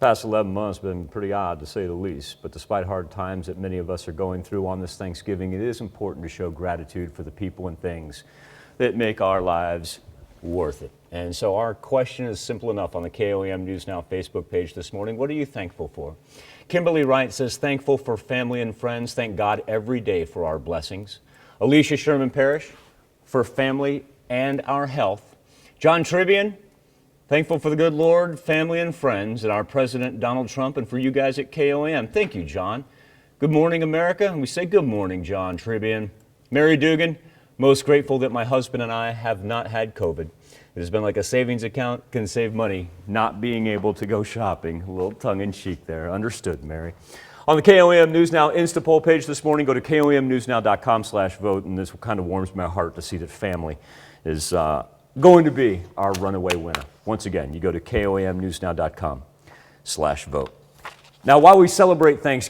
Past 11 months have been pretty odd, to say the least, but despite hard times that many of us are going through on this Thanksgiving, it is important to show gratitude for the people and things that make our lives worth it. And so our question is simple enough on the KOAM News Now Facebook page this morning. What are you thankful for? Kimberly Wright says, thankful for family and friends. Thank God every day for our blessings. Alicia Sherman Parrish, for family and our health. John Trivian, thankful for the good Lord, family and friends, and our President Donald Trump, and for you guys at KOAM. Thank you, John. Good morning, America. And we say good morning, John Trivian. Mary Dugan, most grateful that my husband and I have not had COVID. It has been like a savings account can save money, not being able to go shopping. A little tongue-in-cheek there. Understood, Mary. On the KOAM News Now Insta-poll page this morning, go to KOAMnewsnow.com/vote, and this kind of warms my heart to see that family is going to be our runaway winner. Once again, you go to KOAMnewsnow.com/vote. Now, while we celebrate Thanksgiving,